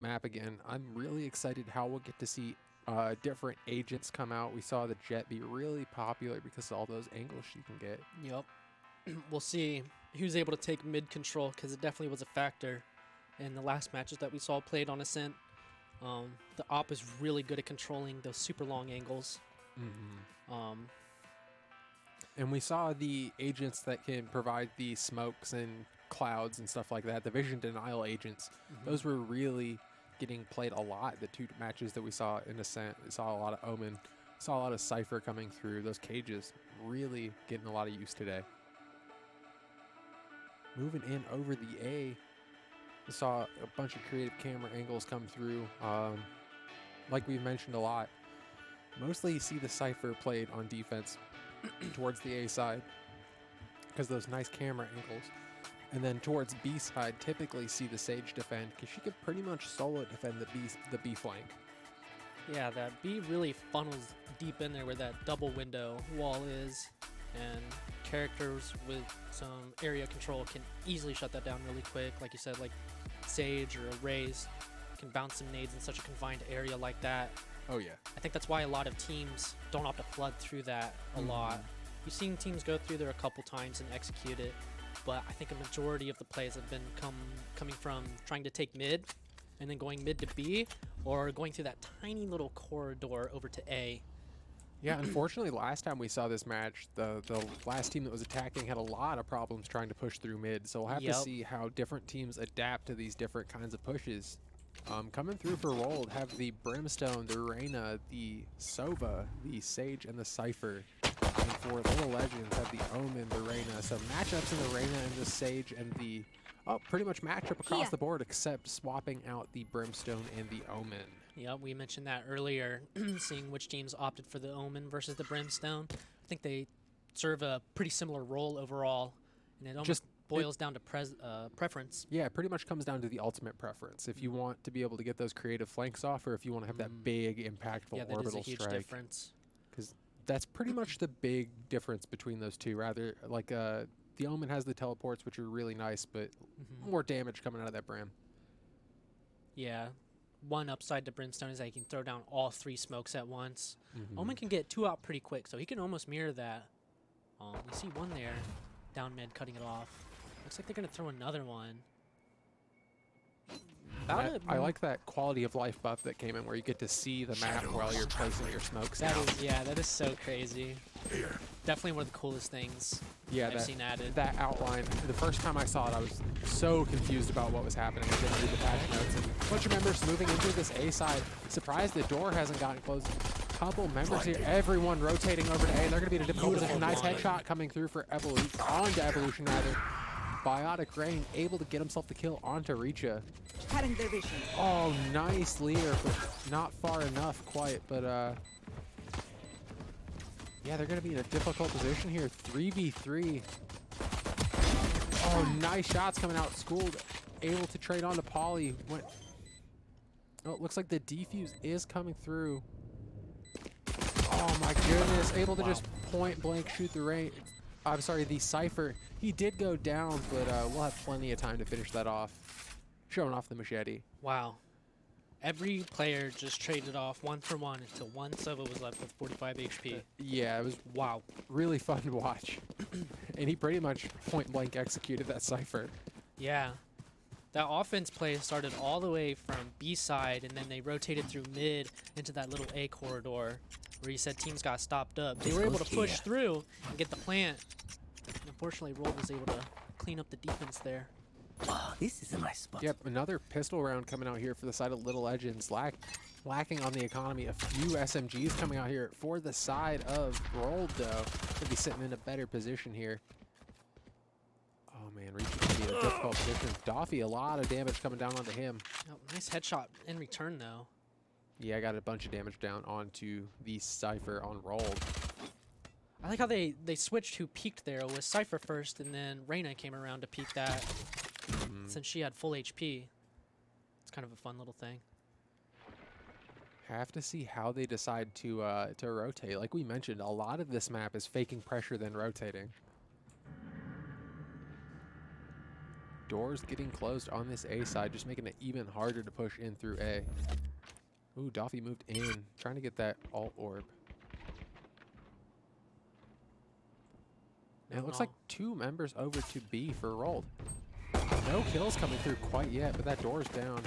map again. I'm really excited how we'll get to see different agents come out. We saw the Jet be really popular because of all those angles she can get. Yep. We'll see who's able to take mid control because it definitely was a factor in the last matches that we saw played on Ascent. The op is really good at controlling those super long angles. And we saw the agents that can provide the smokes and clouds and stuff like that, the vision denial agents. Those were really getting played a lot. The two matches that we saw in Ascent, we saw a lot of Omen, saw a lot of Cypher coming through. Those cages really getting a lot of use today. Moving in over the A, we saw a bunch of creative camera angles come through. Like we've mentioned a lot, mostly you see the Cypher played on defense towards the A side because those nice camera angles. And then towards B side, typically see the Sage defend because she could pretty much solo defend the B flank. Yeah, that B really funnels deep in there where that double window wall is, and characters with some area control can easily shut that down really quick. Like you said, like Sage or a Raze can bounce some nades in such a confined area like that. Oh yeah. I think that's why a lot of teams don't opt to flood through that a lot. You've seen teams go through there a couple times and execute it, but I think a majority of the plays have been coming from trying to take mid and then going mid to B, or going through that tiny little corridor over to A. Yeah, unfortunately, last time we saw this match, the last team that was attacking had a lot of problems trying to push through mid. So we'll have to see how different teams adapt to these different kinds of pushes. Coming through for Rolled have the Brimstone, the Reyna, the Sova, the Sage, and the Cypher. And for Little Legends have the Omen, the Reyna. So matchups in the Reyna and the Sage and the, pretty much matchup across the board except swapping out the Brimstone and the Omen. Yeah, we mentioned that earlier, seeing which teams opted for the Omen versus the Brimstone. I think they serve a pretty similar role overall, and it almost boils down to preference. Yeah, it pretty much comes down to the ultimate preference. If you want to be able to get those creative flanks off, or if you want to have that big, impactful orbital that is a huge strike. difference. Because that's pretty much the big difference between those two. Rather, like the Omen has the teleports, which are really nice, but more damage coming out of that Brim. Yeah. One upside to Brimstone is that he can throw down all 3 smokes at once. Omen can get 2 out pretty quick, so he can almost mirror that. We see one there, down mid, cutting it off. Looks like they're going to throw another one. I like that quality of life buff that came in where you get to see the map while you're placing your smokes that out. That is so crazy. Definitely one of the coolest things I've seen added. That outline, the first time I saw it, I was so confused about what was happening. I didn't read the patch notes. And a bunch of members moving into this A side. Surprised the door hasn't gotten closed. Couple members here, everyone rotating over to A. They're going to be in a difficult position. Nice headshot coming through for Evolution, onto Evolution rather. Biotic Rain able to get himself the kill onto Richa. Oh, nice leader, but not far enough quite. But yeah, they're going to be in a difficult position here. 3v3. Oh, nice shots coming out. Schooled, able to trade on to Polly. Oh, it looks like the defuse is coming through. Oh my goodness, able to just point blank shoot the rain. I'm sorry, the Cypher. He did go down, but we'll have plenty of time to finish that off. Showing off the machete. Wow. Every player just traded off 1 for 1 until one Sova was left with 45 HP. Yeah, it was really fun to watch. And he pretty much point blank executed that Cypher. Yeah. That offense play started all the way from B side, and then they rotated through mid into that little A corridor where you said teams got stopped up. They were able to push through and get the plant. And unfortunately, Roll was able to clean up the defense there. Oh, this is a nice spot. Yep, another pistol round coming out here for the side of Little Legends. Lacking on the economy. A few SMGs coming out here for the side of Rolled, though. Could be sitting in a better position here. Oh, man, Reach could be in a difficult position. Doffy, a lot of damage coming down onto him. Oh, nice headshot in return, though. Yeah, I got a bunch of damage down onto the Cypher on Rolled. I like how they switched who peeked there. It was Cypher first, and then Reyna came around to peek that since she had full HP. It's kind of a fun little thing. Have to see how they decide to rotate. Like we mentioned, a lot of this map is faking pressure then rotating. Doors getting closed on this A side, just making it even harder to push in through A. Ooh, Doffy moved in, trying to get that alt orb. And it looks like 2 members over to B for Rolled. No kills coming through quite yet, but that door's down.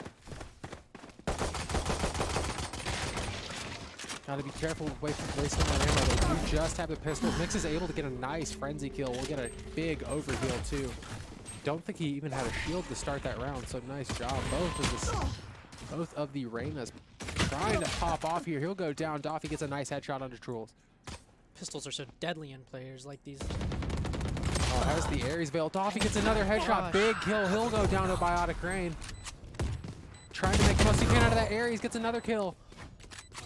Gotta be careful wasting that ammo. They do just have the pistol. Mix is able to get a nice frenzy kill. We'll get a big overheal too. Don't think he even had a shield to start that round, so nice job. Both of the Reynas trying to pop off here. He'll go down. Doffy gets a nice headshot onto Trules. Pistols are so deadly in players like these. Oh, has the Ares Veil. Doffy gets another headshot. Big kill. He'll go down to Biotic Rain. Trying to make the most he can out of that Ares. Gets another kill.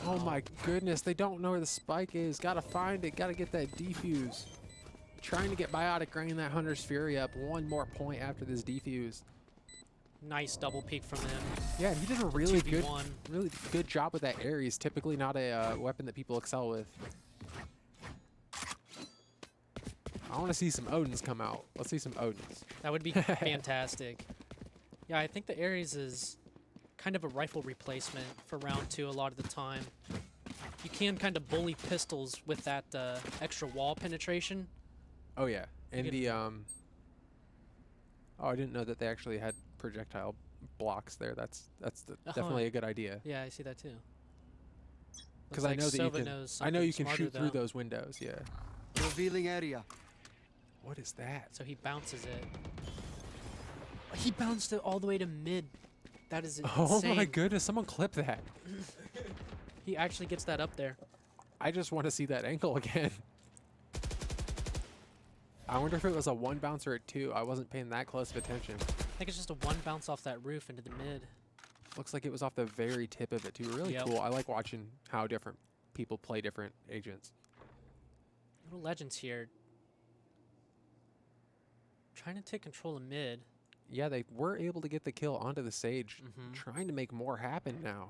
Oh my goodness. They don't know where the spike is. Gotta find it. Gotta get that defuse. Trying to get Biotic Rain that Hunter's Fury up. 1 more point after this defuse. Nice double peek from him. Yeah, he did a really 2v1. good job with that Ares. Typically not a weapon that people excel with. I want to see some Odins come out. Let's see some Odins. That would be fantastic. Yeah, I think the Ares is kind of a rifle replacement for round 2 a lot of the time. You can kind of bully pistols with that extra wall penetration. Oh yeah, and the oh, I didn't know that they actually had projectile blocks there. That's definitely a good idea. Yeah, I see that too. Because I know that you can. I know you can shoot through those windows. Yeah. Revealing area. What is that? So he bounces it. He bounced it all the way to mid. That is insane. Oh my goodness! Someone clip that. He actually gets that up there. I just want to see that ankle again. I wonder if it was a 1 bounce or a 2. I wasn't paying that close of attention. I think it's just a 1 bounce off that roof into the mid. Looks like it was off the very tip of it too. Really cool. I like watching how different people play different agents. Little Legends here. Trying to take control of mid. Yeah, they were able to get the kill onto the Sage. Trying to make more happen now.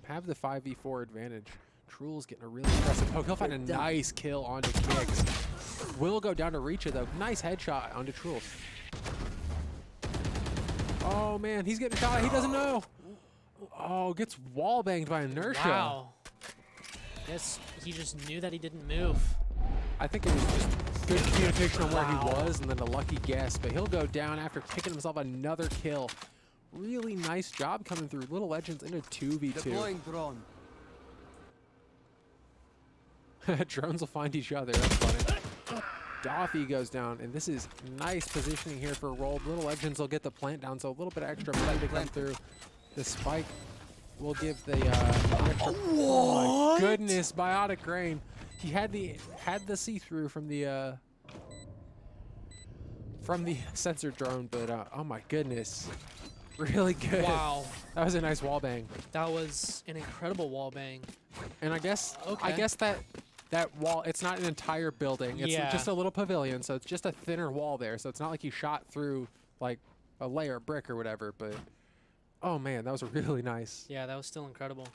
Have the 5v4 advantage. Trule's getting a really impressive poke. He'll find a nice kill onto Kicks. Will go down to reach it though. Nice headshot onto Trules. Oh man, he's getting shot. He doesn't know. Oh, gets wall banged by inertia. Wow. Guess he just knew that he didn't move. I think it was just good communication on where he was and then a lucky guess. But he'll go down after picking himself another kill. Really nice job coming through. Little Legends into 2v2. Deploying drone. Drones will find each other. That's funny. Doffy goes down, and this is nice positioning here for Rolled. Little Legends will get the plant down, so a little bit of extra play to come through. The spike will give the extra. Oh my goodness, Biotic Rain. He had the see-through from the sensor drone, but oh my goodness, really good. Wow, that was a nice wall bang. That was an incredible wall bang. And I guess that wall, it's not an entire building. It's just a little pavilion, so it's just a thinner wall there. So it's not like you shot through like a layer of brick or whatever, but oh man, that was really nice. Yeah, that was still incredible.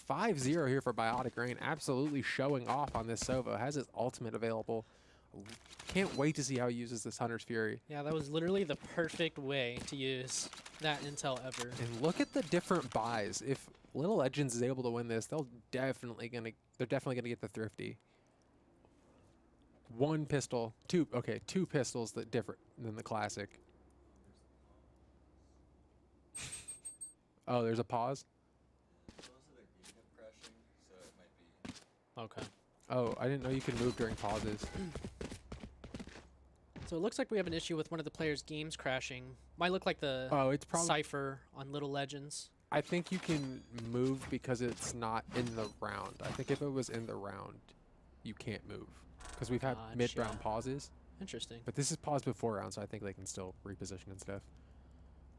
5-0 here for Biotic Rain, absolutely showing off on this Sova. Has his ultimate available. Can't wait to see how he uses this Hunter's Fury. Yeah, that was literally the perfect way to use that intel ever. And look at the different buys. If Little Legends is able to win this, they're definitely gonna get the Thrifty. 1 pistol, 2 pistols that different than the classic. Oh, there's a pause? Okay. Oh, I didn't know you could move during pauses. So it looks like we have an issue with one of the players' games crashing. Might look like the it's Cypher on Little Legends. I think you can move because it's not in the round. I think if it was in the round, you can't move. Because we've had mid-round pauses. Interesting. But this is paused before round, so I think they can still reposition and stuff.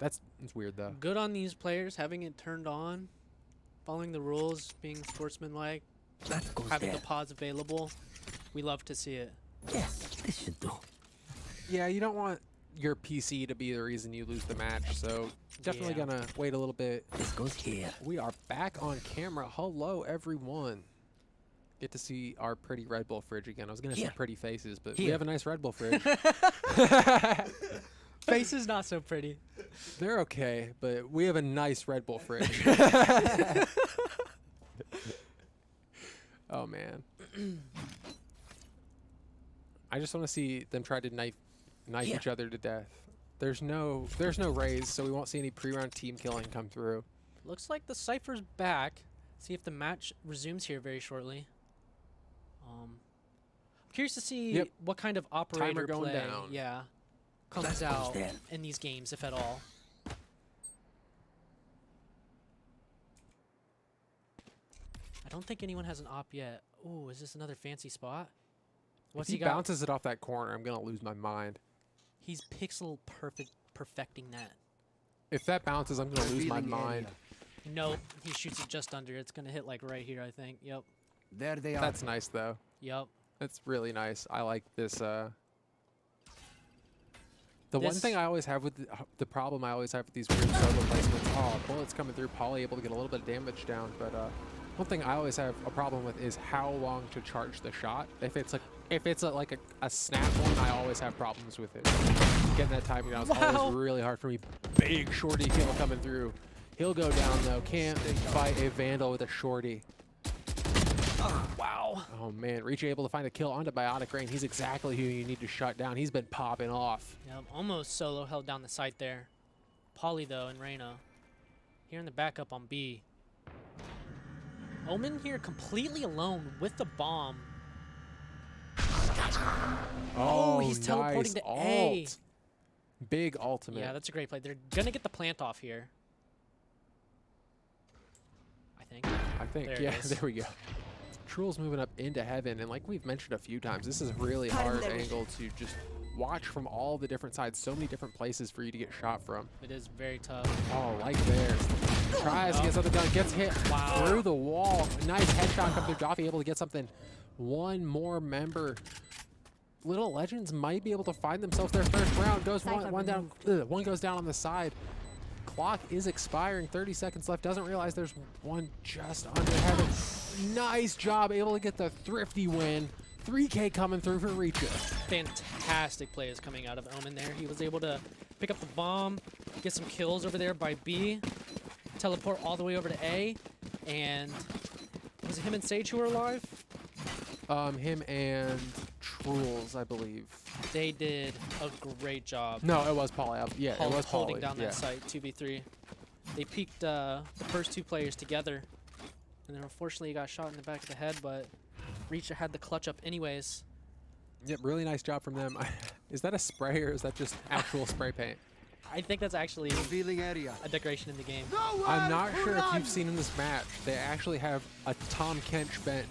It's weird, though. Good on these players, having it turned on, following the rules, being sportsmanlike, having the pause available. We love to see it. Yes, this should do. Yeah, you don't want your PC to be the reason you lose the match, so definitely gonna wait a little bit. This goes here. We are back on camera. Hello, everyone. Get to see our pretty Red Bull fridge again. I was gonna say pretty faces, but we have a nice Red Bull fridge. Face is not so pretty. They're okay, but we have a nice Red Bull fridge. Oh man. I just want to see them try to knife each other to death. There's no raise, so we won't see any pre-round team killing come through. Looks like the Cypher's back. See if the match resumes here very shortly. I'm curious to see what kind of operator Timer going play down. comes out in these games, if at all. I don't think anyone has an op yet. Ooh, is this another fancy spot? What's if he got? bounces it off that corner, I'm gonna lose my mind. He's pixel perfecting that. If that bounces, I'm gonna lose my mind. Nope, he shoots it just under. It's gonna hit like right here, I think. Yep. There they are. That's nice though. Yep. That's really nice. I like this. The one thing I always have with the problem I always have with these weird solo placements. Oh, bullets coming through. Poly able to get a little bit of damage down, but one thing I always have a problem with is how long to charge the shot. If it's like a snap one, I always have problems with it. Getting that timing down is always really hard for me. Big shorty kill coming through. He'll go down though. Can't fight a Vandal with a shorty. Wow. Oh man, Reach able to find a kill onto Biotic Rain. He's exactly who you need to shut down. He's been popping off. Yep, almost solo held down the site there. Poly though and Reyna. Here in the backup on B. Omen here completely alone with the bomb. Oh, he's teleporting to A. Big ultimate. Yeah, that's a great play. They're gonna get the plant off here. I think. There we go. Trool's moving up into heaven, and like we've mentioned a few times, this is a really hard angle to just watch from all the different sides. So many different places for you to get shot from. It is very tough. Oh, like there. Tries to get something done, gets hit through the wall. Nice headshot come through. Doffy able to get something. One more member. Little Legends might be able to find themselves their first round. Goes one down. One goes down on the side. Clock is expiring. 30 seconds left. Doesn't realize there's one just under heaven. Nice job. Able to get the thrifty win. 3K coming through for Reacher. Fantastic plays coming out of Omen there. He was able to pick up the bomb, get some kills over there by B, teleport all the way over to A, and was it him and Sage who were alive? Him and Trolls, I believe. They did a great job. No, it was Poly. Yeah, it was Poly. Holding down that site, 2v3. They peeked the first two players together, and then unfortunately he got shot in the back of the head, but Reacher had the clutch up anyways. Yep, really nice job from them. Is that a spray or is that just actual spray paint? I think that's actually Revealing area. a decoration in the game. I'm not sure if you've seen in this match, they actually have a Tom Kench bench.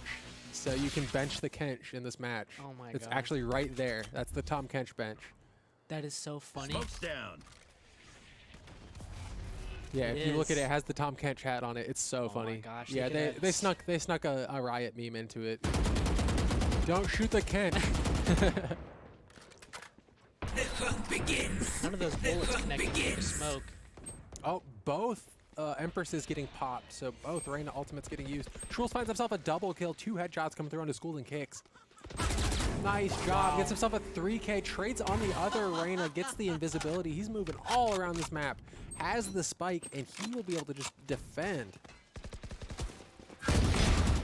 So you can bench the Kench in this match. Oh my god. It's actually right there. That's the Tom Kench bench. That is so funny. Smoke's down. Yeah, if you look at it, it has the Tom Kench hat on it. It's so funny. Oh my gosh. Yeah, they snuck a Riot meme into it. Don't shoot the Kench. The hunt begins. None of those bullets connected to the smoke. Oh, both Empresses getting popped, so both Reyna ultimates getting used. Trolls finds himself a double kill, 2 headshots coming through on his School and Kicks. Nice job, gets himself a 3K, trades on the other Reyna, gets the invisibility. He's moving all around this map, has the spike, and he will be able to just defend.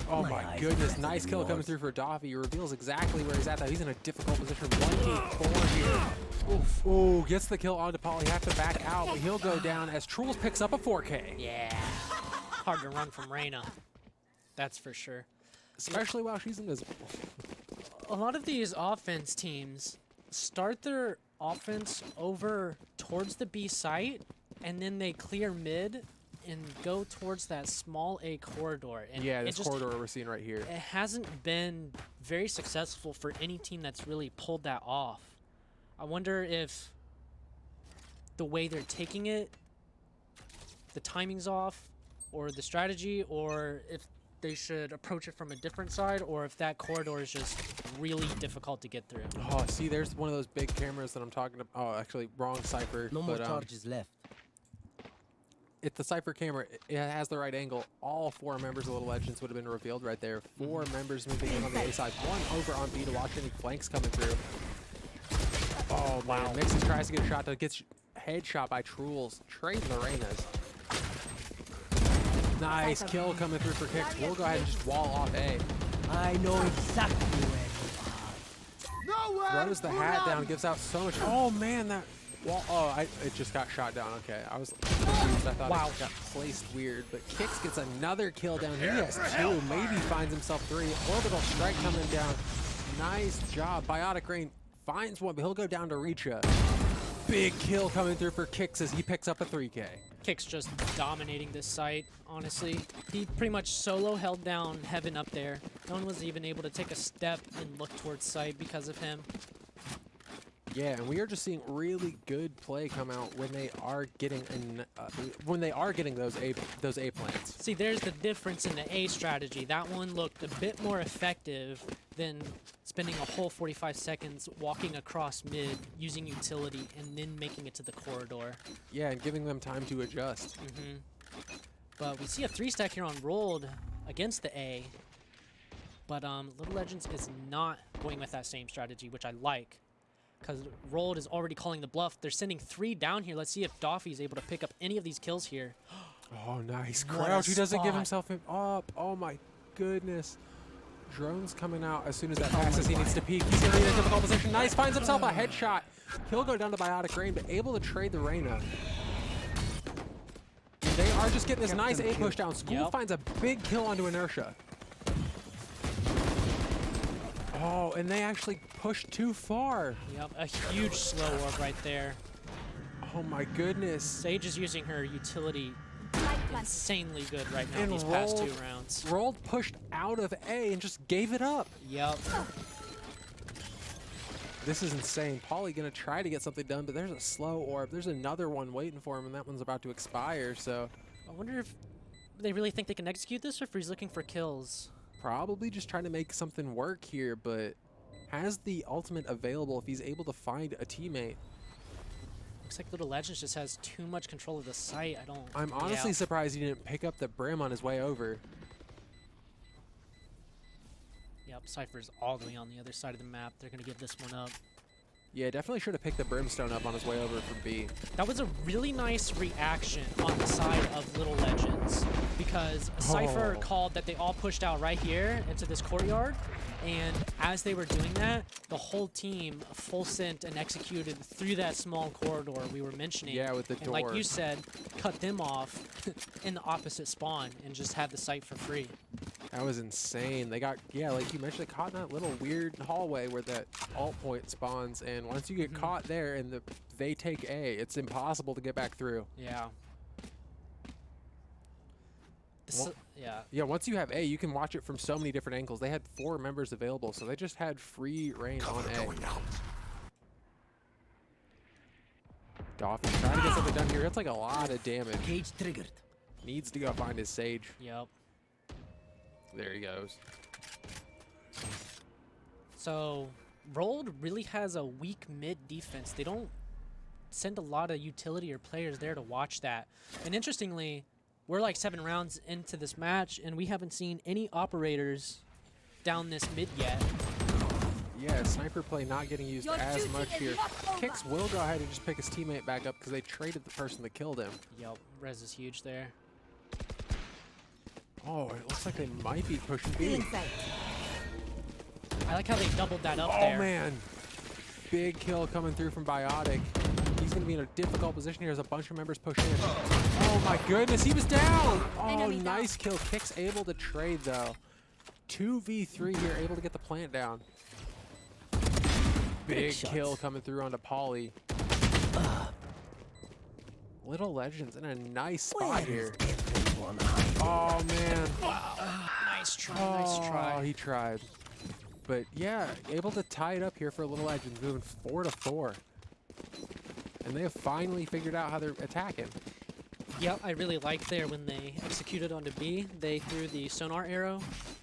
Oh my goodness, nice kill coming through for Doffy. He reveals exactly where he's at, though. He's in a difficult position. 1v4 here. Oof. Ooh, gets the kill onto Poly. Have to back out, but he'll go down as Trolls picks up a 4K. Yeah. Hard to run from Reyna. That's for sure. Especially while she's invisible. A lot of these offense teams start their offense over towards the B site, and then they clear mid and go towards that small A corridor. And yeah, this corridor we're seeing right here. It hasn't been very successful for any team that's really pulled that off. I wonder if the way they're taking it, the timing's off, or the strategy, or if they should approach it from a different side, or if that corridor is just really difficult to get through. Oh, see, there's one of those big cameras that I'm talking about. Oh, actually, wrong Cypher. No more charges left. If the Cypher camera, it has the right angle, all 4 members of Little Legends would have been revealed right there. 4 members moving in on the A side. 1 over on B to watch any flanks coming through. Oh, Oh, wow. Mixes tries to get a shot, that gets headshot by Trules. Trade the Reynas. Nice kill coming through for Kicks. We'll go ahead and just wall off A. I know exactly where you are. Throws the hat down, gives out so much. Oh man, that wall. Oh, it just got shot down. Okay, I was confused. I thought it got placed weird, but Kicks gets another kill down. He has 2, maybe finds himself 3. Orbital strike coming down. Nice job. Biotic Rain finds one, but he'll go down to Reacha. Big kill coming through for Kicks as he picks up a 3K. Kicks just dominating this site, honestly. He pretty much solo held down Heaven up there. No one was even able to take a step and look towards site because of him. Yeah, and we are just seeing really good play come out when they are getting those A plants. See, there's the difference in the A strategy. That one looked a bit more effective than spending a whole 45 seconds walking across mid, using utility, and then making it to the corridor. Yeah, and giving them time to adjust. But we see a 3-stack here on Rolled against the A. But Little Legends is not going with that same strategy, which I like. Because Rolled is already calling the bluff. They're sending 3 down here. Let's see if Doffy is able to pick up any of these kills here. Oh, nice. Crouch. He doesn't give himself up. Oh, my goodness. Drone's coming out as soon as that passes. He needs to peek. He's going to be in a difficult position. Nice. Finds himself a headshot. He'll go down to Biotic Rain, but able to trade the Reyna. They are just getting this nice A push down. School finds a big kill onto Inertia. Oh, and they actually pushed too far. Yep, a huge slow orb right there. Oh my goodness. Sage is using her utility insanely good right now in these past 2 rounds. Rolled pushed out of A and just gave it up. Yep. This is insane. Pauly gonna try to get something done, but there's a slow orb. There's another one waiting for him, and that one's about to expire, so. I wonder if they really think they can execute this, or if he's looking for kills. Probably just trying to make something work here, but has the ultimate available if he's able to find a teammate. Looks like Little Legends just has too much control of the site. I'm honestly surprised he didn't pick up the brim on his way over. Yep, Cypher's all the way on the other side of the map. They're going to give this one up. Yeah, definitely should have picked the brimstone up on his way over from B. That was a really nice reaction on the side of Little Legends, because Cypher called that they all pushed out right here into this courtyard, and as they were doing that, the whole team full sent and executed through that small corridor we were mentioning. Yeah, with the door. Like you said, cut them off in the opposite spawn and just had the site for free. That was insane. They got, yeah, like you mentioned, caught in that little weird hallway where that alt point spawns, and once you get caught there and they take A, it's impossible to get back through. Yeah. Yeah, once you have A, you can watch it from so many different angles. They had 4 members available, so they just had free reign on A. Dolphin trying to get something done here. That's like a lot of damage. Cage triggered. Needs to go find his Sage. Yep. There he goes. So, Rolled really has a weak mid defense. They don't send a lot of utility or players there to watch that. And interestingly, we're like 7 rounds into this match, and we haven't seen any operators down this mid yet. Yeah, sniper play not getting used as much here. Kicks will go ahead and just pick his teammate back up because they traded the person that killed him. Yep, res is huge there. Oh, it looks like they might be pushing B. I like how they doubled that up there. Oh, man. Big kill coming through from Biotic. He's going to be in a difficult position here as a bunch of members push in. Oh, my goodness. He was down. Oh, nice kill. Kick's able to trade, though. 2v3 here, able to get the plant down. Big kill coming through onto Pauly. Little Legends in a nice spot here. Oh, man. Nice try, nice try. Oh, he tried. But, yeah, able to tie it up here for Little Legends, moving 4-4. And they have finally figured out how they're attacking. Yep, I really liked there when they executed onto B. They threw the sonar arrow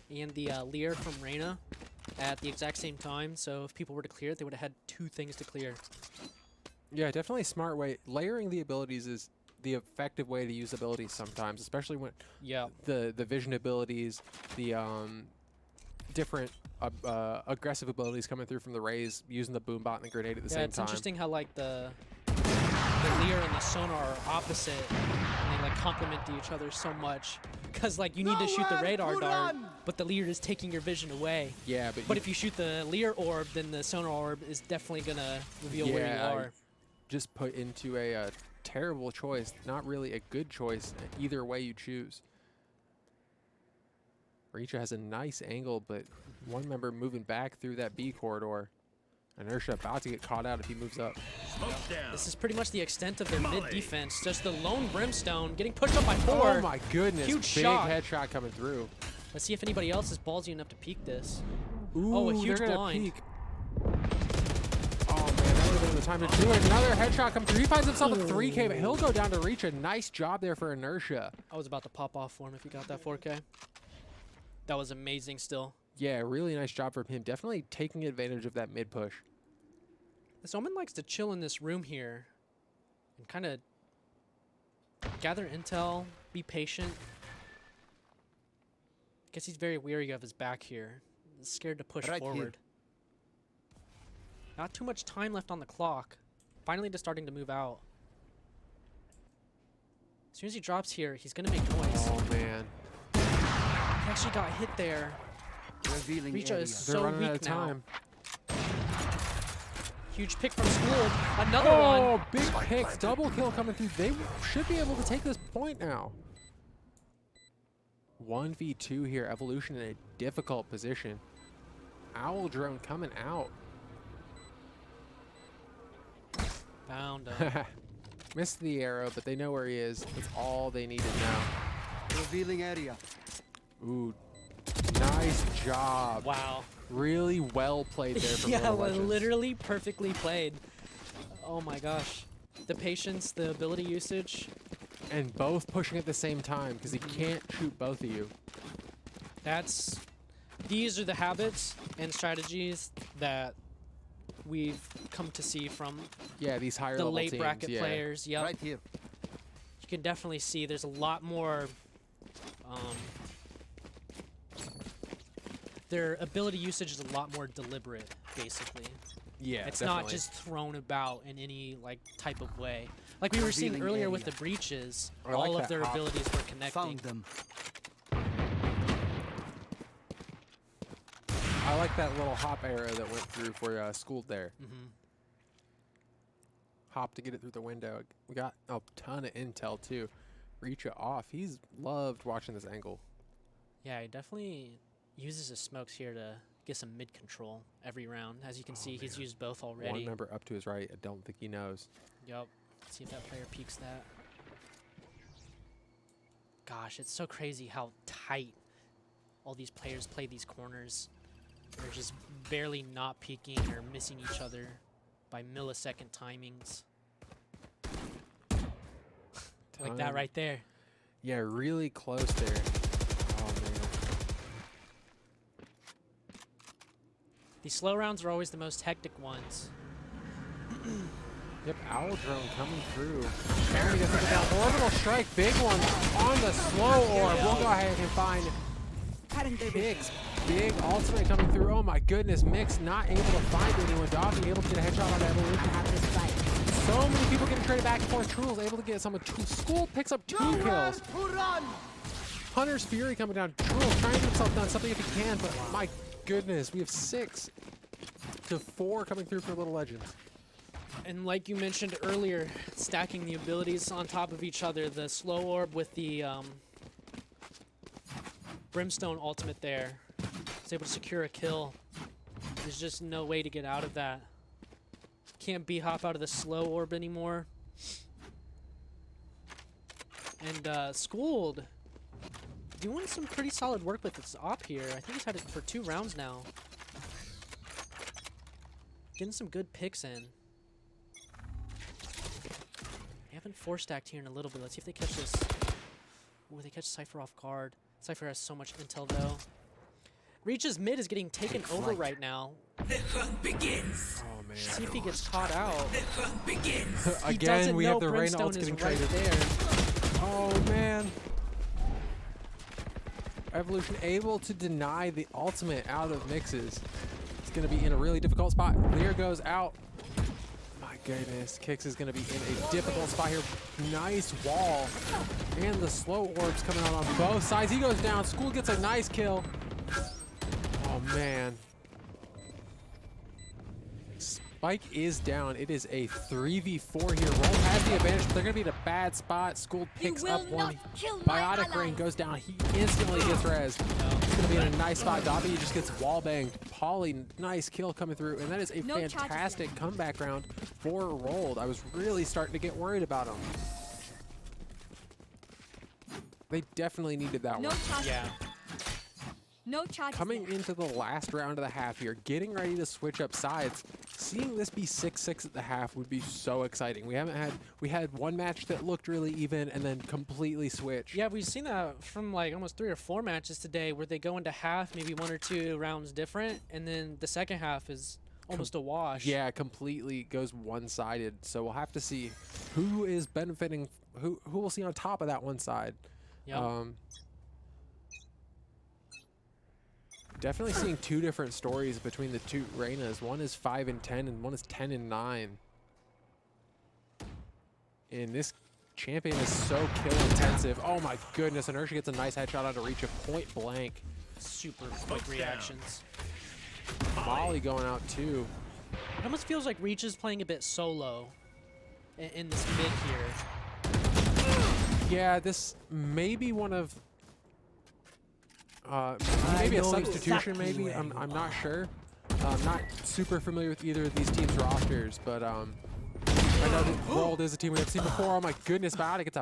and the Leer from Reyna at the exact same time. So if people were to clear it, they would have had 2 things to clear. Yeah, definitely a smart way. Layering the abilities is the effective way to use abilities sometimes, especially when the vision abilities, the different aggressive abilities coming through from the Rays, using the Boombot and the grenade at the same time. Yeah, it's interesting how like the Lear and the Sonar are opposite, and they like complement to each other so much. Because like you need to shoot the radar dart, but the Lear is taking your vision away. Yeah, but if you shoot the Lear orb, then the Sonar orb is definitely gonna reveal where you are. Just put into a terrible choice, not really a good choice either way you choose. Richa has a nice angle, but one member moving back through that B corridor. Inertia about to get caught out if he moves up. This is pretty much the extent of their mid defense. Just the lone Brimstone getting pushed up by 4. Oh my goodness, huge big shot. Headshot coming through. Let's see if anybody else is ballsy enough to peek this. Ooh, oh, a huge they're gonna blind. Peek. Oh man, that would have been the time to do it. Another headshot come through. He finds himself a 3K, but he'll go down to reach a nice job there for Inertia. I was about to pop off for him if he got that 4K. That was amazing still. Yeah, really nice job from him. Definitely taking advantage of that mid push. This Omen likes to chill in this room here and kind of gather intel, be patient. Guess he's very weary of his back here. He's scared to push forward. Here. Not too much time left on the clock. Finally just starting to move out. As soon as he drops here, he's going to make noise. Oh, man. He actually got hit there. Richa is so running weak out of time. now. Huge pick from School. Another one. Oh, big picks. Double kill coming through. They should be able to take this point now. 1v2 here. Evolution in a difficult position. Owl drone coming out. Found him. Missed the arrow, but they know where he is. That's all they needed now. Revealing area. Ooh, nice job. Wow. Really well played there from yeah, Little Legends. literally perfectly played. Oh my gosh. The patience, the ability usage. And both pushing at the same time, because he can't shoot both of you. These are the habits and strategies that we've come to see from these higher the level late teams, bracket players. Yep. Right here. You can definitely see there's a lot more their ability usage is a lot more deliberate, basically. Yeah, it's definitely. not just thrown about in any like type of way. Like we were seeing earlier with the breaches, all of their abilities were connecting. Found them. I like that little hop arrow that went through for Schooled there. Hop to get it through the window. We got a ton of intel too. Richa off. He's loved watching this angle. Yeah, he definitely uses his smokes here to get some mid control every round. As you can see, he's used both already. One member up to his right. I don't think he knows. Yup. Let's see if that player peeks that. Gosh, it's so crazy how tight all these players play these corners. They're just barely not peeking or missing each other by millisecond timings. Like that right there. Yeah, really close there. Oh, man. These slow rounds are always the most hectic ones. Yep, Owl Drone coming through. Trying to get something down. Orbital Strike, big one on the slow orb. We'll go ahead and find Mix. Big ultimate coming through. Oh my goodness, Mix not able to find anyone. Doggy able to get a headshot on Evolution out of his sight. So many people getting traded back and forth. Truel's able to get someone. School picks up 2 kills. Hunter's Fury coming down. Truel trying to get himself done something if he can, but my goodness, we have 6 to 4 coming through for Little Legends. And like you mentioned earlier, stacking the abilities on top of each other. The slow orb with the Brimstone ultimate there. Is able to secure a kill. There's just no way to get out of that. Can't B-hop out of the slow orb anymore. And Schooled doing some pretty solid work with this op here. I think he's had it for 2 rounds now. Getting some good picks in. They haven't 4-stacked here in a little bit. Let's see if they catch this. Ooh, they catch Cypher off guard. Cypher has so much intel though. Reach's mid is getting taken over right now. The hunt begins. Oh man. See if he gets caught out. The hunt begins. Again, we have the Rain Brimstone ults getting is right traded. there. Oh man. Evolution able to deny the ultimate out of mixes. It's going to be in a really difficult spot. Lear goes out. My goodness, Kix is going to be in a difficult spot here. Nice wall. And the slow orbs coming out on both sides. He goes down. School gets a nice kill. Oh, man. Spike is down. It is a 3v4 here. Roll has the advantage, but they're going to be in a bad spot. School picks up one. Biotic Rain goes down. He instantly gets rezzed. It's going to be in a nice spot. Dobby just gets wall banged. Pauly, nice kill coming through. And that is a fantastic comeback round for Rolled. I was really starting to get worried about him. They definitely needed that one. Yeah. No charges. Coming into the last round of the half here, getting ready to switch up sides. Seeing this be 6-6 at the half would be so exciting. We had one match that looked really even and then completely switched. Yeah, we've seen that from like almost 3 or 4 matches today where they go into half, maybe 1 or 2 rounds different, and then the second half is almost a wash. Yeah, completely goes one-sided. So we'll have to see who is benefiting, who we'll see on top of that one side. Yep. Definitely seeing 2 different stories between the 2 Reynas. One is 5 and 10, and one is 10 and 9. And this champion is so kill intensive. Oh my goodness! Inertia gets a nice headshot onto Reach of point blank. Super quick reactions. Molly going out too. It almost feels like Reach is playing a bit solo in this mid here. Yeah, this may be one of. Maybe a substitution, maybe. I'm not sure. I'm not super familiar with either of these teams' rosters, but I know that World is a team we have seen before. Oh my goodness, Biotic gets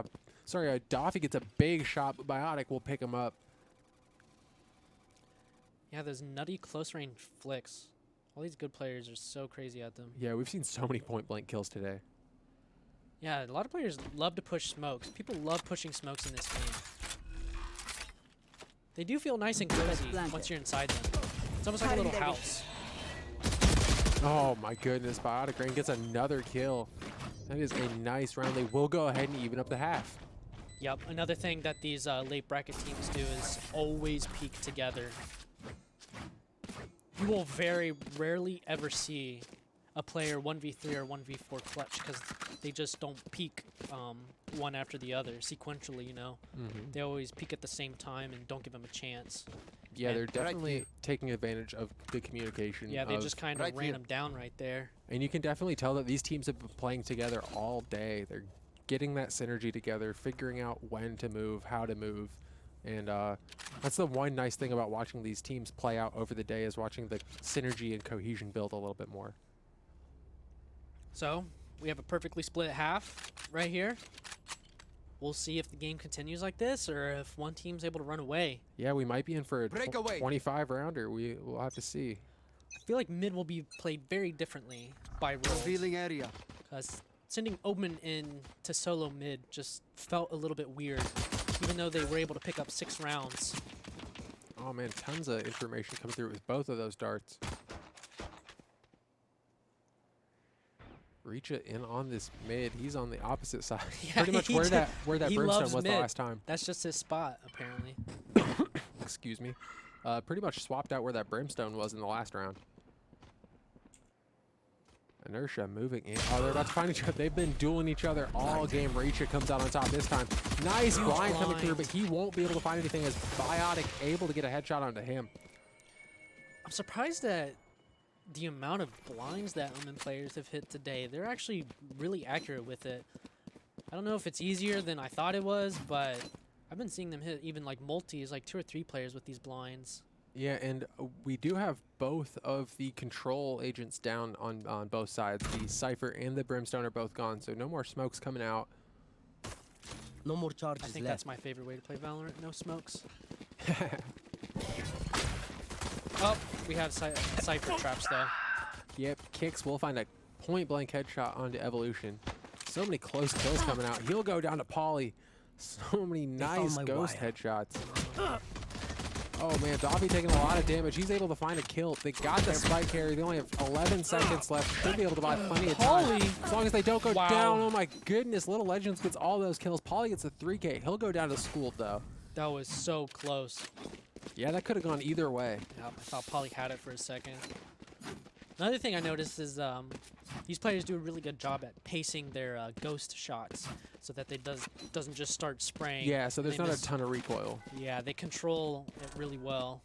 Doffy gets a big shot, but Biotic will pick him up. Yeah, those nutty close range flicks. All these good players are so crazy at them. Yeah, we've seen so many point blank kills today. Yeah, a lot of players love to push smokes. People love pushing smokes in this game. They do feel nice and cozy once you're inside them. It's almost like a little house. Oh my goodness, Biotic Rain gets another kill. That is a nice round. They will go ahead and even up the half. Yep, another thing that these late bracket teams do is always peak together. You will very rarely ever see a player 1v3 or 1v4 clutch because they just don't peak one after the other sequentially, you know. They always peak at the same time and don't give them a chance. Yeah, they're definitely taking advantage of the communication. Yeah, they just kind of ran them down right there. And you can definitely tell that these teams have been playing together all day. They're getting that synergy together, figuring out when to move, how to move. And that's the one nice thing about watching these teams play out over the day, is watching the synergy and cohesion build a little bit more. So we have a perfectly split half right here. We'll see if the game continues like this or if one team's able to run away. Yeah, we might be in for a 25 rounder. We'll have to see. I feel like mid will be played very differently by Rolled. Revealing area. Because sending Omen in to solo mid just felt a little bit weird, even though they were able to pick up 6 rounds. Oh man, tons of information coming through with both of those darts. Reacha in on this mid. He's on the opposite side. Yeah, pretty much where that brimstone was mid. the last time. That's just his spot, apparently. Excuse me. Pretty much swapped out where that brimstone was in the last round. Inertia moving in. Oh, they're about to find each other. They've been dueling each other all game. Reacha comes out on top this time. Nice blind coming through, but he won't be able to find anything as Biotic able to get a headshot onto him. I'm surprised that the amount of blinds that Omen players have hit today. They're actually really accurate with it. I don't know if it's easier than I thought it was, but I've been seeing them hit even like multis, like 2 or 3 players with these blinds. Yeah, and we do have both of the control agents down on both sides. The Cypher and the Brimstone are both gone, so no more smokes coming out. No more charges I think that's my favorite way to play Valorant. No smokes. Oh, we have Cypher traps though. Yep, Kix will find a point-blank headshot onto Evolution. So many close kills coming out. He'll go down to Pauly. So many nice ghost headshots. Oh man, Dobby taking a lot of damage. He's able to find a kill. They got the spike carry. They only have 11 seconds left. Should be able to buy plenty of time. As long as they don't go down. Oh my goodness, Little Legends gets all those kills. Pauly gets a 3K. He'll go down to school though. That was so close. Yeah, that could have gone either way. Yep, I thought Polly had it for a second. Another thing I noticed is these players do a really good job at pacing their ghost shots so that they doesn't just start spraying. Yeah, so and there's they not a miss. ton of recoil. Yeah, they control it really well.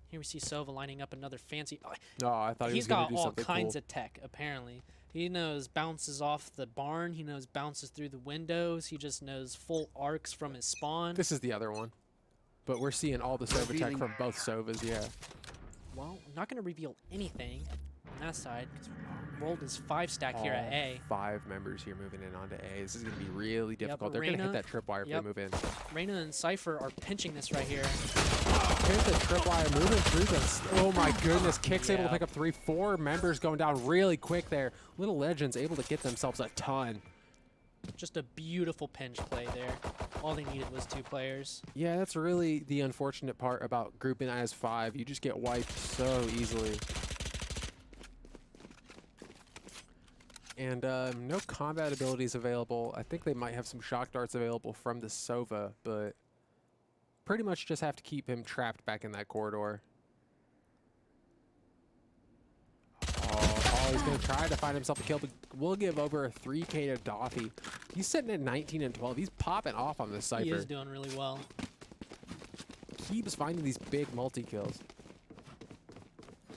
Here we see Sova lining up another fancy. No, I thought he was He's going got to do all something kinds cool. of tech, apparently. He knows bounces off the barn. He knows bounces through the windows. He just knows full arcs from his spawn. This is the other one. But we're seeing all the Sova tech from both Sovas, yeah. Well, I'm not going to reveal anything on that side because we rolled his 5-stack here at A. 5 members here moving in onto A. This is going to be really difficult. They're going to Reyna- hit that tripwire if they move in. Reyna and Cypher are pinching this right here. Here's the tripwire moving through this. Oh my goodness, Kick's able to pick up 3, 4 members going down really quick there. Little Legends able to get themselves a ton. Just a beautiful pinch play there. All they needed was 2 players. Yeah, that's really the unfortunate part about grouping as 5. You just get wiped so easily. And no combat abilities available. I think they might have some shock darts available from the Sova, but pretty much just have to keep him trapped back in that corridor. Oh, he's going to try to find himself a kill, but we'll give over a 3K to Doffy. He's sitting at 19 and 12. He's popping off on this Cypher. He is doing really well. Keeps finding these big multi-kills.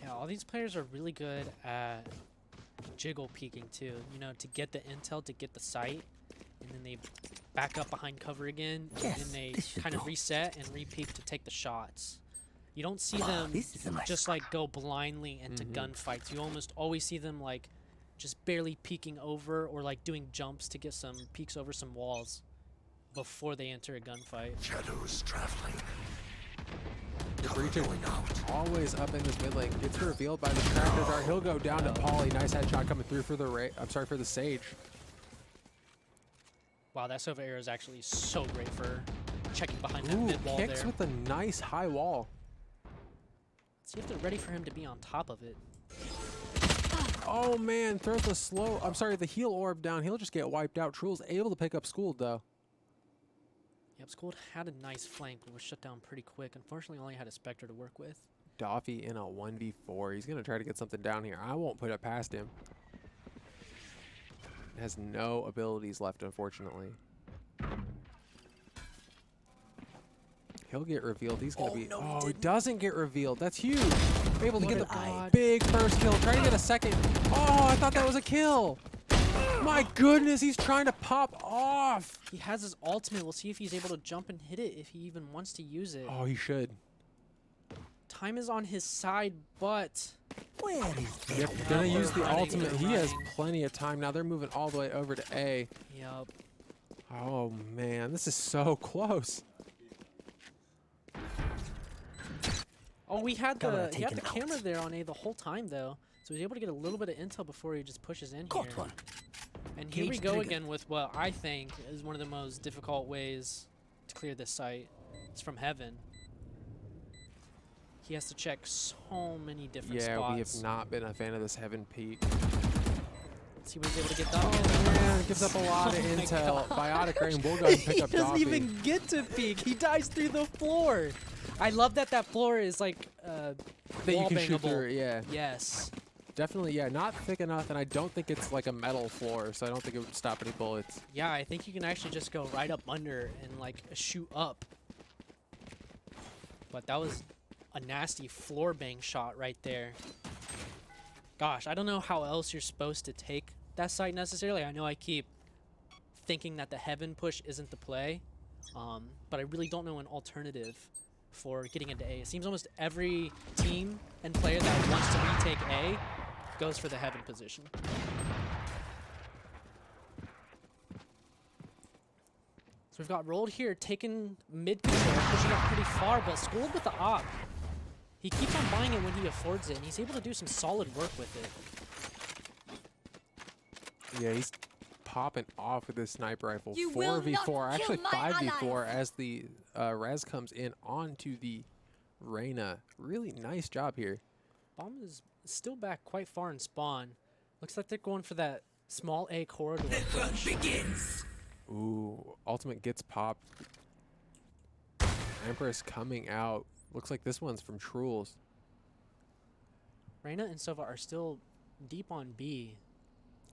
Yeah, all these players are really good at jiggle peeking too. You know, to get the intel, to get the sight, and then they back up behind cover again, and then they kind of reset and re-peek to take the shots. You don't see them just like go blindly into gunfights. You almost always see them like just barely peeking over or like doing jumps to get some peeks over some walls before they enter a gunfight. Shadows traveling. The Breacher always up in this mid lane. Gets revealed by the tractor dart. He'll go down to Polly. Nice headshot coming through for the for the Sage. Wow, that Sova arrow is actually so great for checking behind that Ooh, mid wall Kicks there. with a nice high wall. See if they're ready for him to be on top of it. Oh man, throws the slow. I'm sorry, the heal orb down. He'll just get wiped out. Truel's able to pick up Schooled though. Yep, Schooled had a nice flank, but was shut down pretty quick. Unfortunately, only had a Spectre to work with. Doffy in a 1v4. He's going to try to get something down here. I won't put it past him. Has no abilities left, unfortunately. He'll get revealed. He's going to be... no, he doesn't get revealed. That's huge. Able to What get a the god. big first kill. Trying to get a second. Oh, I thought that was a kill. My goodness, he's trying to pop off. He has his ultimate. We'll see if he's able to jump and hit it, if he even wants to use it. Oh, he should. Time is on his side, but... Where is Yep, that? gonna They're use the running, ultimate. they're He has running. plenty of time now. They're moving all the way over to A. Yep. Oh man, this is so close. Oh, he had Camera the taken out. camera there on A the whole time, though. So he was able to get a little bit of intel before he just pushes in here. Caught one. And here we Cage go triggered. again with what I think is one of the most difficult ways to clear this site. It's from heaven. He has to check so many different Yeah, spots. we have not been a fan of this Heaven Peak. Let's see what he's able to get done. Oh man, gives up a lot of Oh my intel. God. Biotic Rain will go and pick He up doesn't Doffy. even get to peek. He dies through the floor. I love that that floor is like That you wall can shoot bangable. through, yeah. Yes. Definitely, yeah, not thick enough, and I don't think it's like a metal floor, so I don't think it would stop any bullets. Yeah, I think you can actually just go right up under and like shoot up. But that was a nasty floor bang shot right there. Gosh, I don't know how else you're supposed to take that site necessarily. I know I keep thinking that the heaven push isn't the play, but I really don't know an alternative for getting into A. It seems almost every team and player that wants to retake A goes for the heaven position. So we've got Rolled here, taking mid control, pushing up pretty far, but Schooled with the op. He keeps on buying it when he affords it, and he's able to do some solid work with it. Yeah, he's popping off with his sniper rifle. You will 4v4, not actually kill my 5v4 allies. as the Res comes in onto the Reyna. Really nice job here. Bomb is still back quite far in spawn. Looks like they're going for that small A corridor push. Begins. Ooh, ultimate gets popped. Empress coming out. Looks like this one's from Trules. Reyna and Sova are still deep on B.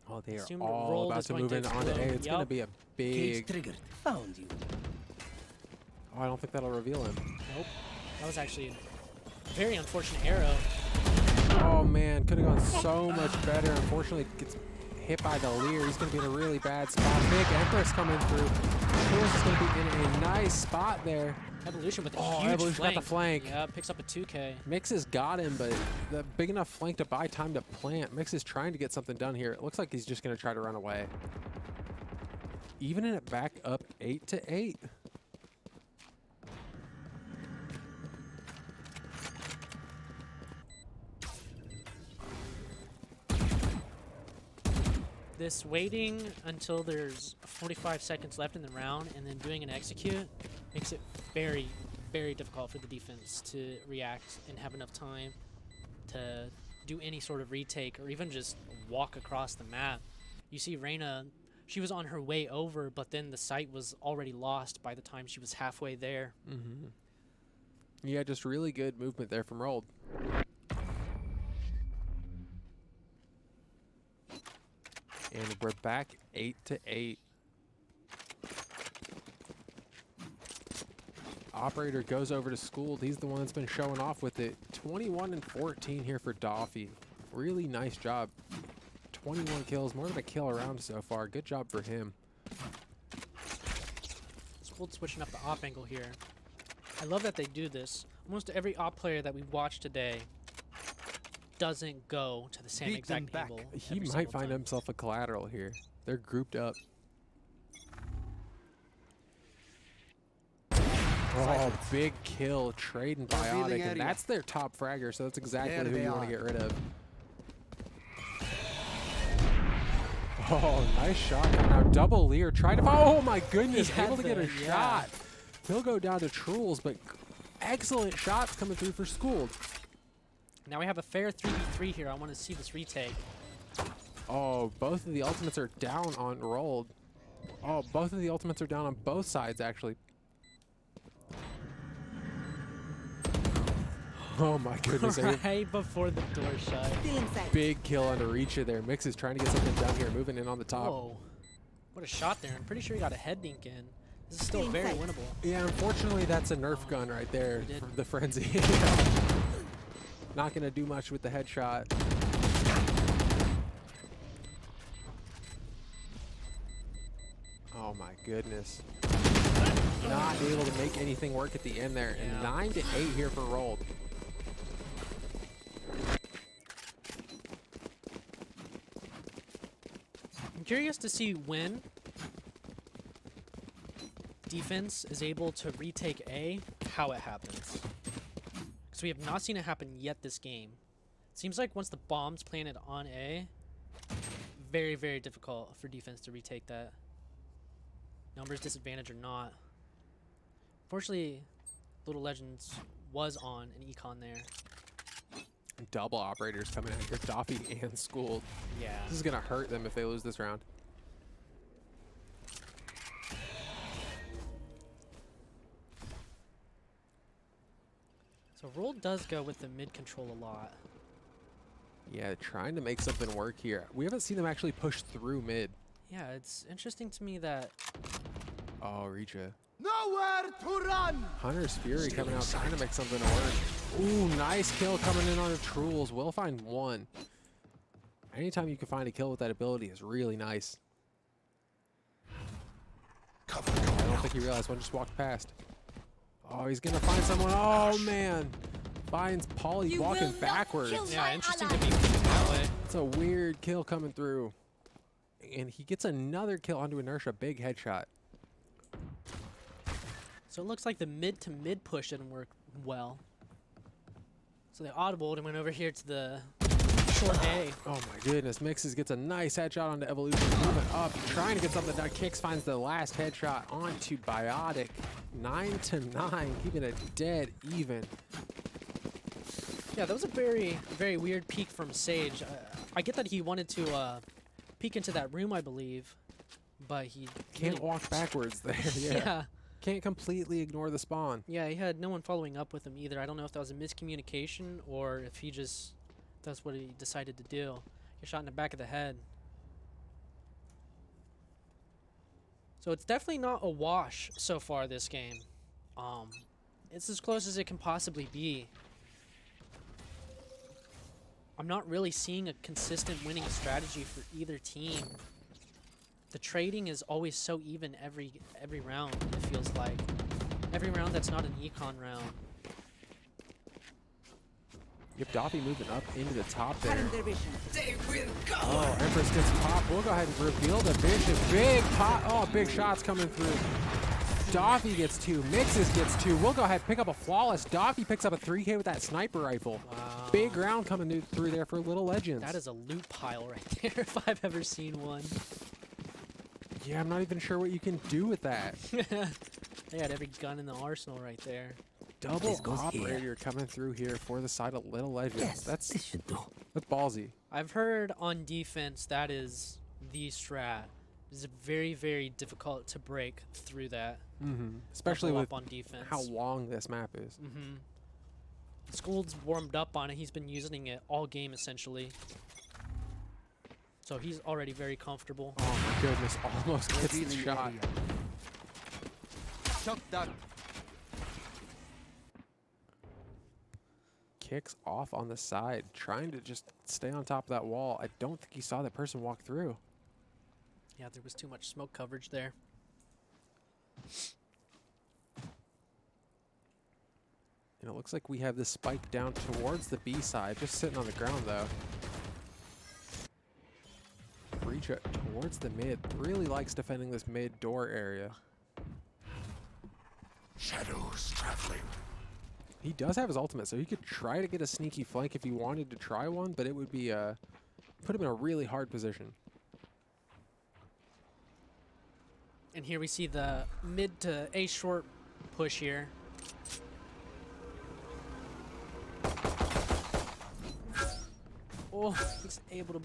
Oh, they are Assumed all Rold about is to going move to in onto A. explode. It's going to Yup. be a Cage big... triggered. Found you. Oh, I don't think that'll reveal him. Nope. That was actually a very unfortunate arrow. Oh, man. Could have gone so much better. Unfortunately, gets hit by the Leer. He's going to be in a really bad spot. Big Empress coming through. Trules is going to be in a nice spot there. Evolution with a Oh, huge Evolution flank. got the flank. Yeah, picks up a 2K. Mix has got him, but the big enough flank to buy time to plant. Mix is trying to get something done here. It looks like he's just going to try to run away. Evening it back up 8-8. This waiting until there's 45 seconds left in the round and then doing an execute makes it very, very difficult for the defense to react and have enough time to do any sort of retake or even just walk across the map. You see Reyna, she was on her way over, but then the site was already lost by the time she was halfway there. Mm-hmm. Yeah, just really good movement there from Rold. And we're back 8-8. Operator goes over to Schooled. He's the one that's been showing off with it. 21-14 here for Doffy. Really nice job. 21 kills, more than a kill around so far. Good job for him. Schooled switching up the op angle here. I love that they do this. Almost every op player that we've watched today doesn't go to the same Beat them exact back. angle. He every might single find time. himself a collateral here. They're grouped up. Oh, big kill, trading Revealing Biotic, and area. that's their top fragger, so that's exactly There who they you want are. to get rid of. Oh, nice shot coming out. Double Leer, try to... Oh my goodness, He had able to get a the- yeah. shot. He'll go down to Trules, but excellent shots coming through for Schooled. Now we have a fair 3v3 here. I want to see this retake. Oh, both of the ultimates are down on Rolled. Oh, both of the ultimates are down on both sides, actually. Oh my goodness. Right before the door shut. Still inside. Big kill under Reacha there. Mix is trying to get something done here, moving in on the top. Whoa. What a shot there. I'm pretty sure he got a head dink in. This is still Stay very inside. winnable. Yeah, unfortunately, that's a Nerf gun right there He did. for the Frenzy. Not going to do much with the headshot. Oh my goodness. Not able to make anything work at the end there. And Yeah. 9-8 here for Rolled. I'm curious to see when defense is able to retake A, how it happens. Because we have not seen it happen yet this game. Seems like once the bomb's planted on A, very, very difficult for defense to retake that. Numbers disadvantage or not. Fortunately, Little Legends was on an econ there. Double operators coming out here. Doffy and Schooled. Yeah. This is going to hurt them if they lose this round. So Roll does go with the mid control a lot. Yeah, trying to make something work here. We haven't seen them actually push through mid. Yeah, it's interesting to me that Oh, Reacha. Nowhere to run. Hunter's Fury coming out trying to make something work. Ooh, nice kill coming in on the Trules. Will find one. Anytime you can find a kill with that ability is really nice. Oh, I don't think he realized one just walked past. Oh, he's going to find someone. Oh, man. Finds Paulie You walking will not backwards. kill yeah, my interesting ally. to be that way. It's a weird kill coming through. And he gets another kill onto Inertia. Big headshot. So it looks like the mid to mid push didn't work well. So they audibled and went over here to the short A. Oh my goodness, Mixes gets a nice headshot onto Evolution, moving up, trying to get something done. Kicks finds the last headshot onto Biotic. 9-9, keeping it dead even. Yeah, that was a very, very weird peek from Sage. I get that he wanted to peek into that room, I believe, but he Can't really- walk backwards there, yeah. Can't completely ignore the spawn. Yeah, he had no one following up with him either. I don't know if that was a miscommunication or if he just, that's what he decided to do. He shot in the back of the head. So it's definitely not a wash so far this game. It's as close as it can possibly be. I'm not really seeing a consistent winning strategy for either team. The trading is always so even every round, it feels like. Every round that's not an econ round. Yep, Doffy moving up into the top there. They will go. Oh, Empress gets popped. We'll go ahead and reveal the vision. Big pop. Oh, big shots coming through. Doffy gets 2. Mixes gets 2. We'll go ahead and pick up a flawless. Doffy picks up a 3K with that sniper rifle. Wow. Big round coming through there for Little Legends. That is a loot pile right there if I've ever seen one. Yeah, I'm not even sure what you can do with that. They had every gun in the arsenal right there. Double goes operator here. coming through here for the side of Little Legends. Yes, That's this should do. ballsy. I've heard on defense that is the strat. It's very, very difficult to break through that. Especially Double with up on defense. how long this map is. School's warmed up on it. He's been using it all game essentially. So he's already very comfortable. Oh my goodness, almost gets the shot. Shock dart. Kicks off on the side, trying to just stay on top of that wall. I don't think he saw that person walk through. Yeah, there was too much smoke coverage there. And it looks like we have the spike down towards the B side, just sitting on the ground though. Reach it towards the mid. Really likes defending this mid door area. Shadows traveling. He does have his ultimate, so he could try to get a sneaky flank if he wanted to try one, but it would be put him in a really hard position. And here we see the mid to A short push here. Oh, he's able to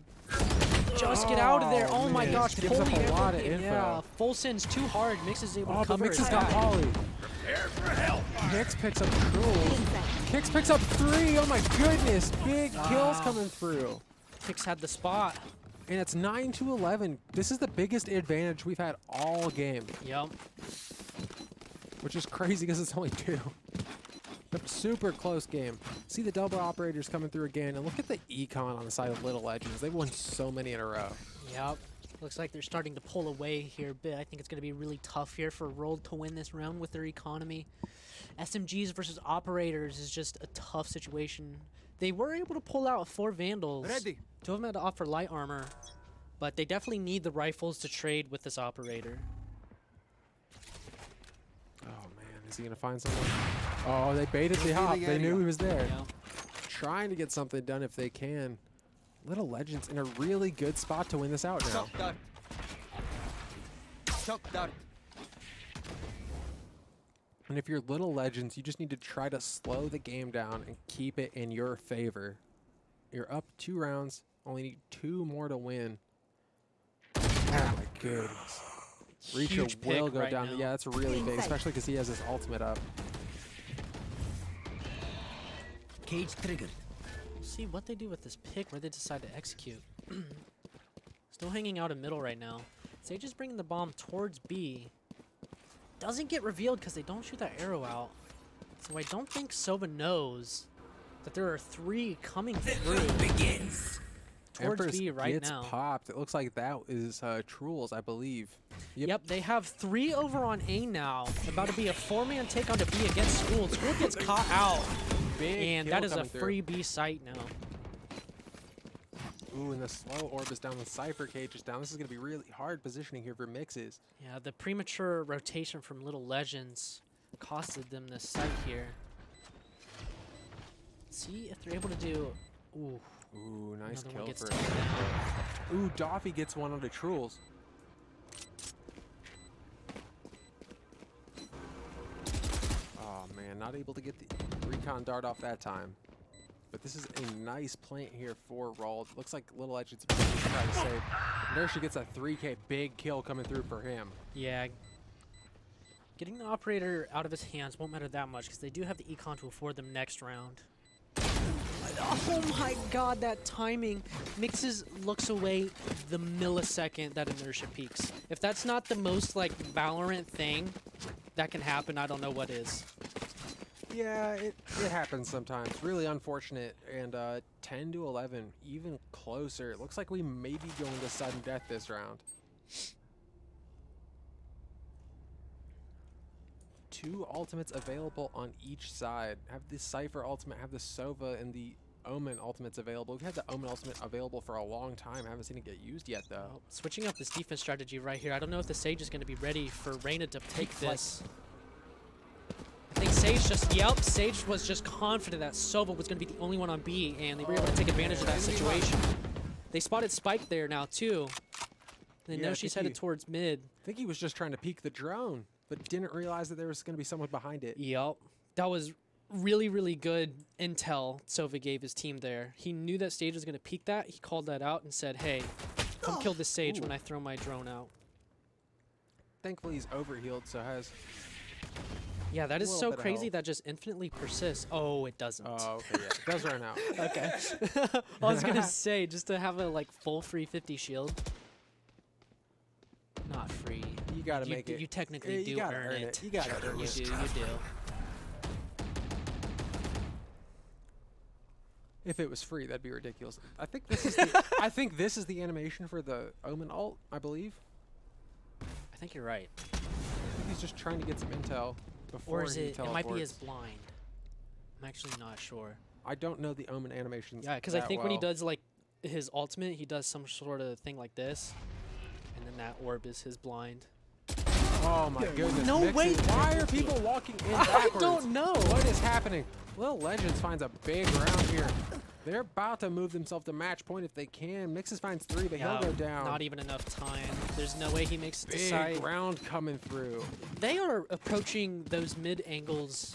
just get out of there. Oh my man. gosh, Gives up Polly a lot of everything. info. Yeah, full send's too hard. Mix is able Oh, to but cover Mix his has got back. Polly. Prepare for hellfire. Kicks picks up Cruel. Kicks picks up 3. Oh my goodness. Big kills coming through. Kicks had the spot. And it's 9-11. This is the biggest advantage we've had all game, Yep. which is crazy because it's only 2. But super close game. See the double operators coming through again, and look at the econ on the side of Little Legends. They've won so many in a row. Yep. Looks like they're starting to pull away here a bit. I think it's going to be really tough here for Rolled to win this round with their economy. SMGs versus operators is just a tough situation. They were able to pull out 4 Vandals. Ready. 2 of them had to offer light armor, but they definitely need the rifles to trade with this operator. Oh man, is he gonna find someone? Oh, they baited the hop. They knew he was there. Yeah. Trying to get something done if they can. Little Legends in a really good spot to win this out now. Shock dart. Shock dart. And if you're Little Legends, you just need to try to slow the game down and keep it in your favor. You're up 2 rounds, only need 2 more to win. Oh my goodness. Reacher Huge will pick go right down. now. Yeah, that's really big, especially because he has his ultimate up. Cage triggered. We'll see what they do with this pick, where they decide to execute. Still hanging out in middle right now. Sage is bringing the bomb towards B. Doesn't get revealed because they don't shoot that arrow out. So I don't think Sova knows that there are 3 coming The through hunt begins. towards Empress B right gets now. popped. It looks like that is Trules, I believe. Yep, they have 3 over on A now. About to be a 4-man take onto B against School. School gets caught out. Big And kill that is a coming through. free B site now. Ooh, and the slow orb is down. The Cypher Cage is down. This is going to be really hard positioning here for Mixes. Yeah, the premature rotation from Little Legends costed them this site here. See if they're able to do... Ooh, Ooh, nice another kill one gets for taken down. Ooh, Doffy gets one onto Trules. Oh man, not able to get the recon dart off that time. But this is a nice plant here for Rald. Looks like Little Legends trying to save. And there she gets a 3K big kill coming through for him. Yeah. Getting the operator out of his hands won't matter that much because they do have the econ to afford them next round. Oh my god, that timing. Mixes looks away the millisecond that inertia peaks. If that's not the most like Valorant thing that can happen, I don't know what is. Yeah, it happens sometimes. Really unfortunate. And 10 to 11, even closer. It looks like we may be going to sudden death this round. 2 ultimates available on each side. Have the Cypher ultimate, have the Sova and the Omen ultimates available. We've had the Omen ultimate available for a long time. I haven't seen it get used yet, though. Well, switching up this defense strategy right here. I don't know if the Sage is going to be ready for Reyna to take this. I think Sage just, yep, Sage was just confident that Sova was going to be the only one on B, and they were able to take advantage of that situation. They spotted Spike there now, too. They know she's headed towards mid. I think he was just trying to peek the drone, but didn't realize that there was going to be someone behind it. Yep. That was really, really good intel Sova gave his team there. He knew that Sage was going to peek that. He called that out and said, hey, come kill this Sage when I throw my drone out. Thankfully, he's overhealed, so has... Yeah, that is so crazy that just infinitely persists. Oh, it doesn't. Oh, okay, yeah. It does run out. Okay. I was going to say, just to have a like full free 50 shield. Not free. You got to make it. You technically do earn it. You got to earn it. You do. If it was free, that'd be ridiculous. I think this is the, I think this is the animation for the Omen ult, I believe. I think you're right. I think he's just trying to get some intel before Or is he it? teleports. It might be his blind. I'm actually not sure. I don't know the Omen animations. Yeah, because I think when he does like his ultimate, he does some sort of thing like this, and then that orb is his blind. Oh my goodness! No way! Why are people walking in backwards? I don't know. What is happening? Little Legends finds a big round here. They're about to move themselves to match point if they can. Mixes finds 3, but he'll go down. Not even enough time. There's no way he makes it to Big side. round coming through. They are approaching those mid angles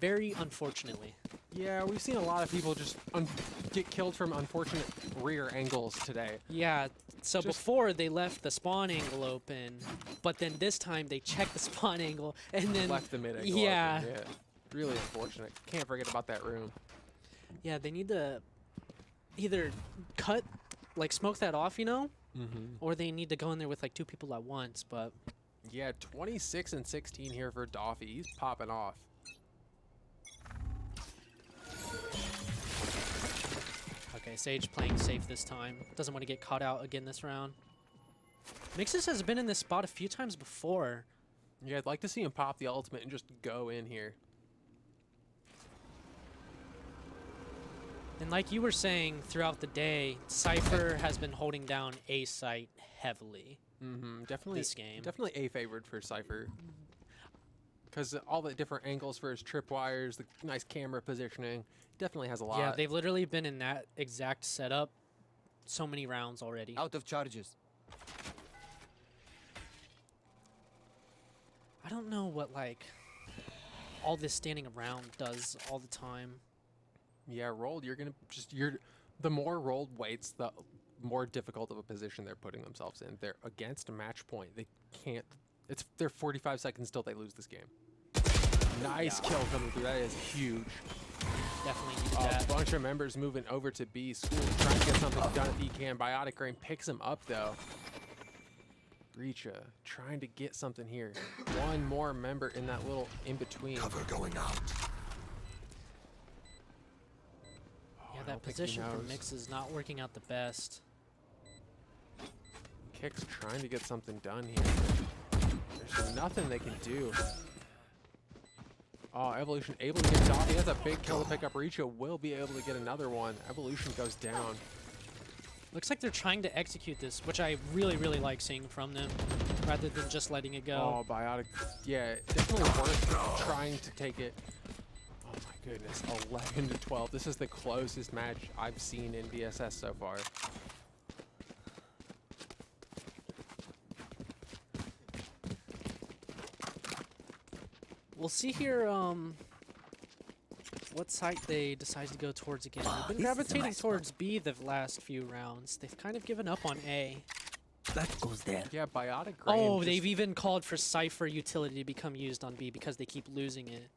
very unfortunately. Yeah, we've seen a lot of people just get killed from unfortunate rear angles today. Yeah, so before they left the spawn angle open, but then this time they checked the spawn angle and then left the mid angle yeah. open. Yeah, really unfortunate. Can't forget about that room. Yeah, they need to either cut, like smoke that off, you know, or they need to go in there with like 2 people at once. But yeah, 26 and 16 here for Doffy. He's popping off. okay, Sage playing safe this time. Doesn't want to get caught out again this round. Mixes has been in this spot a few times before. Yeah, I'd like to see him pop the ultimate and just go in here. And like you were saying throughout the day, Cypher has been holding down A site heavily. Definitely this game. Definitely A favored for Cypher. Because all the different angles for his tripwires, the nice camera positioning, definitely has a lot. Yeah, they've literally been in that exact setup so many rounds already. Out of charges. I don't know what like all this standing around does all the time. Yeah, rolled. The more rolled waits, the more difficult of a position they're putting themselves in. They're against a match point. They can't. They're 45 seconds till they lose this game. Nice kill coming through. That is huge. Definitely need that. A bunch of members moving over to B. School trying to get something done if he can. Biotic Rain picks him up though. Reacha trying to get something here. One more member in that little in between. Cover going out. Yeah, that position for Mix is not working out the best. Kick's trying to get something done here. There's nothing they can do. Oh, Evolution able to get Doffy. He has a big kill to pick up. Reacha will be able to get another one. Evolution goes down. Looks like they're trying to execute this, which I really, really like seeing from them, rather than just letting it go. Oh, Biotic. Yeah, definitely worth trying to take it. Oh my goodness, 11 to 12. This is the closest match I've seen in DSS so far. We'll see here what site they decide to go towards again. They've been gravitating towards B the last few rounds. They've kind of given up on A. That goes there. Yeah, Biotic Grain. Oh, just- they've even called for Cypher utility to become used on B because they keep losing it.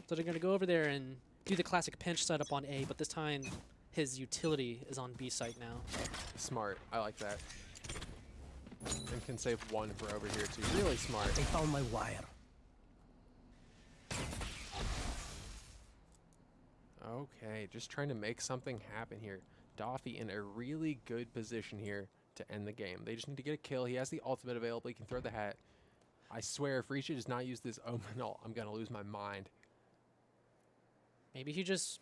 So they're going to go over there and do the classic pinch setup on A, but this time his utility is on B site now. Smart. I like that. And can save one for over here too. Really smart. They found my wire. Okay, just trying to make something happen here. Doffy in a really good position here to end the game. They just need to get a kill. He has the ultimate available. He can throw the hat. I swear, if Risha does not use this Omen ult, I'm going to lose my mind. Maybe he just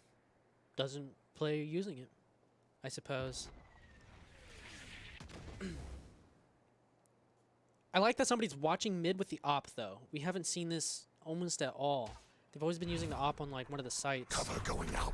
doesn't play using it, I suppose. I like that somebody's watching mid with the op, though. We haven't seen this almost at all. They've always been using the op on like one of the sites. Cover going out.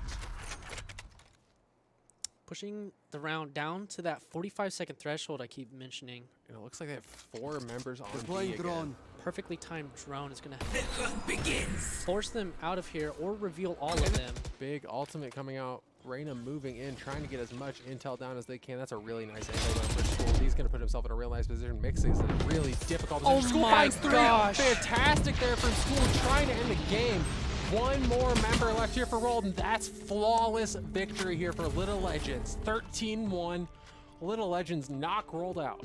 Pushing the round down to that 45-second threshold I keep mentioning. And it looks like they have 4 members on Deploying B again. drone. Perfectly timed drone is going to The hunt begins. force them out of here or reveal all of them. Big ultimate coming out. Reyna moving in, trying to get as much intel down as they can. That's a really nice angle down for School. He's going to put himself in a real nice position. Mixes in a really difficult position. Oh School my finds 3. gosh. Fantastic there from School, trying to end the game. One more member left here for Rolled, and that's flawless victory here for Little Legends. 13-1. Little Legends knock Rolled out.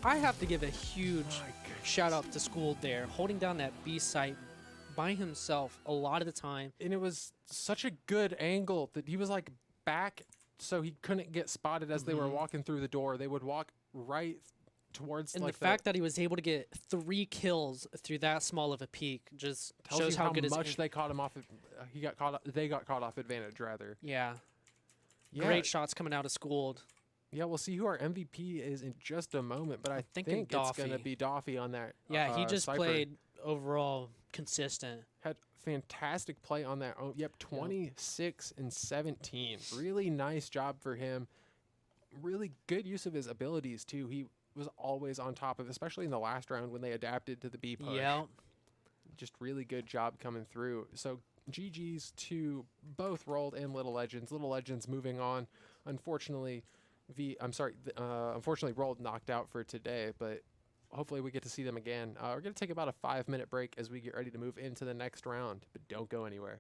I have to give a huge shout out to School there, holding down that B site by himself a lot of the time. And it was such a good angle that he was like back so he couldn't get spotted as they were walking through the door. They would walk right towards And like the fact that he was able to get 3 kills through that small of a peak just tells shows you how good his much they caught him off. He got caught. They got caught off advantage rather. Yeah. Yeah, Great shots coming out of Schooled. yeah. We'll see who our MVP is in just a moment, but I think thinking it's gonna Doffy. be Doffy on that. Yeah, he just Cypher. played overall consistent. Had fantastic play on that. Oh, yep, 26 and 17. Really nice job for him. Really good use of his abilities too. He was always on top of, especially in the last round when they adapted to the B push. Yeah. Just really good job coming through. So GG's to both Rolled and Little Legends. Little Legends moving on. Unfortunately, unfortunately Rolled knocked out for today, but hopefully we get to see them again. We're going to take about a 5-minute break as we get ready to move into the next round, but don't go anywhere.